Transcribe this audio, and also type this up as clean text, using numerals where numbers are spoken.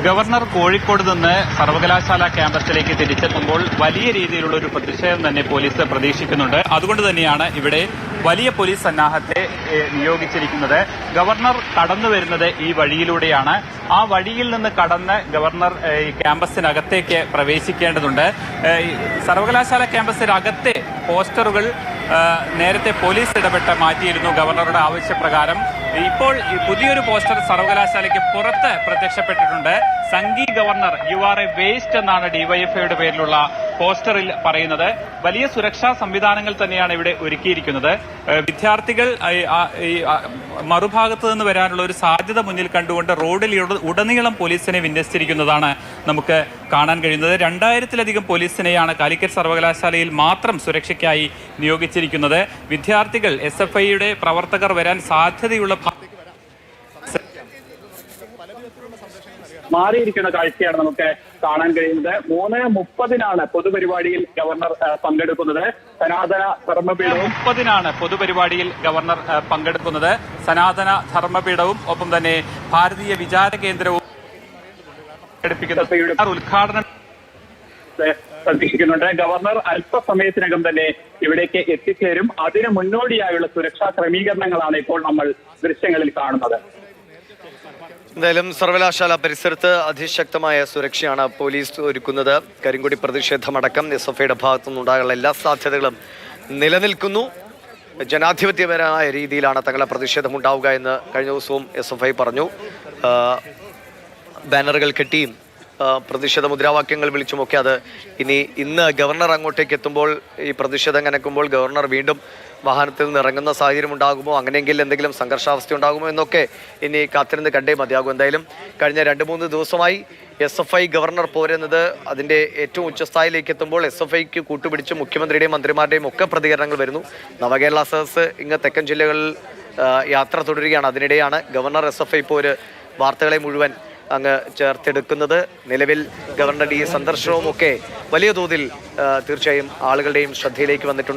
Governor Kozhikode നിന്ന് സർവകലാശാല ക്യാമ്പസിലേക്ക് തിരിച്ചെത്തുമ്പോൾ വലിയ രീതിയിലുള്ള ഒരു പ്രതിഷേധം തന്നെ പോലീസ് പ്രതീക്ഷിക്കുന്നുണ്ട്. അതുകൊണ്ട് തന്നെയാണ് ഇവിടെ വലിയ പോലീസ് സന്നാഹത്തെ നിയോഗിച്ചിരിക്കുന്നത്. ഗവർണർ കടന്നു വരുന്നത് ഈ വഴിയിലൂടെയാണ്. ആ വഴിയിൽ നിന്ന് കടന്ന് ഗവർണർ ക്യാമ്പസിനകത്തേക്ക് പ്രവേശിക്കേണ്ടതുണ്ട്. സർവകലാശാല ക്യാമ്പസിനകത്തെ പോസ്റ്ററുകൾ നേരത്തെ പോലീസ് ഇടപെട്ട് മാറ്റിയിരുന്നു ഗവർണറുടെ ആവശ്യപ്രകാരം. ഇപ്പോൾ പുതിയൊരു പോസ്റ്റർ സർവകലാശാലയ്ക്ക് പുറത്ത് പ്രത്യക്ഷപ്പെട്ടിട്ടുണ്ട്. Sanghi governor you are a waste എന്നാണ് ഡിവൈഎഫ്ഐയുടെ പേരിലുള്ള പോസ്റ്ററിൽ പറയുന്നത്. വലിയ സുരക്ഷാ സംവിധാനങ്ങൾ തന്നെയാണ് ഇവിടെ ഒരുക്കിയിരിക്കുന്നത്. വിദ്യാർത്ഥികൾ മറുഭാഗത്ത് നിന്ന് വരാനുള്ള ഒരു സാധ്യത മുന്നിൽ കണ്ടുകൊണ്ട് റോഡിൽ ഉടനീളം പോലീസിനെ വിന്യസിച്ചിരിക്കുന്നതാണ് നമുക്ക് കാണാൻ കഴിയുന്നത്. 2000-ലധികം പോലീസിനെയാണ് കാലിക്കറ്റ് സർവകലാശാലയിൽ മാത്രം സുരക്ഷയ്ക്കായി നിയോഗിച്ചിരിക്കുന്നത്. വിദ്യാർത്ഥികൾ SFIയുടെ പ്രവർത്തകർ വരാൻ സാധ്യതയുള്ള മാറിയിരിക്കുന്ന കാഴ്ചയാണ് നമുക്ക് കാണാൻ കഴിയുന്നത്. 3:30-നാണ് പൊതുപരിപാടിയിൽ ഗവർണർ പങ്കെടുക്കുന്നത്. സനാതന ധർമ്മപീഠവും 30-നാണ് പൊതുപരിപാടിയിൽ ഗവർണർ പങ്കെടുക്കുന്നത്. സനാതന ധർമ്മപീഠവും ഒപ്പം തന്നെ ഭാരതീയ വിചാര കേന്ദ്രവും ഉദ്ഘാടനം പ്രതീക്ഷിക്കുന്നുണ്ട്. ഗവർണർ അല്പസമയത്തിനകം തന്നെ ഇവിടേക്ക് എത്തിച്ചേരും. അതിന് മുന്നോടിയായുള്ള സുരക്ഷാ ക്രമീകരണങ്ങളാണ് ഇപ്പോൾ നമ്മൾ ദൃശ്യങ്ങളിൽ കാണുന്നത്. എന്തായാലും സർവകലാശാല പരിസരത്ത് അതിശക്തമായ സുരക്ഷയാണ് പോലീസ് ഒരുക്കുന്നത്. കരിങ്കൊടി പ്രതിഷേധമടക്കം SFIയുടെ ഭാഗത്തുനിന്നുണ്ടാകാനുള്ള എല്ലാ സാധ്യതകളും നിലനിൽക്കുന്നു. ജനാധിപത്യപരമായ രീതിയിലാണ് തങ്ങളുടെ പ്രതിഷേധം ഉണ്ടാവുക എന്ന് കഴിഞ്ഞ ദിവസവും SFI പറഞ്ഞു. ബാനറുകൾ കെട്ടിയും പ്രതിഷേധ മുദ്രാവാക്യങ്ങൾ വിളിച്ചുമൊക്കെ അത് ഇന്ന് ഗവർണർ അങ്ങോട്ടേക്ക് എത്തുമ്പോൾ ഈ പ്രതിഷേധം കനക്കുമ്പോൾ ഗവർണർ വീണ്ടും വാഹനത്തിൽ നിന്ന് ഇറങ്ങുന്ന സാഹചര്യം ഉണ്ടാകുമോ, അങ്ങനെയെങ്കിൽ എന്തെങ്കിലും സംഘർഷാവസ്ഥ ഉണ്ടാകുമോ എന്നൊക്കെ ഇനി കാത്തിരുന്ന് കണ്ടേ മതിയാകും. എന്തായാലും കഴിഞ്ഞ 2-3 ദിവസമായി SFI ഗവർണർ പോരുന്നത് അതിൻ്റെ ഏറ്റവും ഉച്ചസ്ഥായിലേക്ക് എത്തുമ്പോൾ SFIക്ക് കൂട്ടുപിടിച്ച് മുഖ്യമന്ത്രിയുടെയും മന്ത്രിമാരുടെയും ഒക്കെ പ്രതികരണങ്ങൾ വരുന്നു. നവകേരള സദസ്സ് ഇങ്ങ് തെക്കൻ ജില്ലകളിൽ യാത്ര തുടരുകയാണ്. അതിനിടെയാണ് ഗവർണർ SFI പോര് വാർത്തകളെ മുഴുവൻ അങ്ങ് ചേർത്തെടുക്കുന്നത്. നിലവിൽ ഗവർണറുടെ ഈ സന്ദർശനവുമൊക്കെ വലിയ തോതിൽ തീർച്ചയായും ആളുകളുടെയും ശ്രദ്ധയിലേക്ക് വന്നിട്ടുണ്ട്.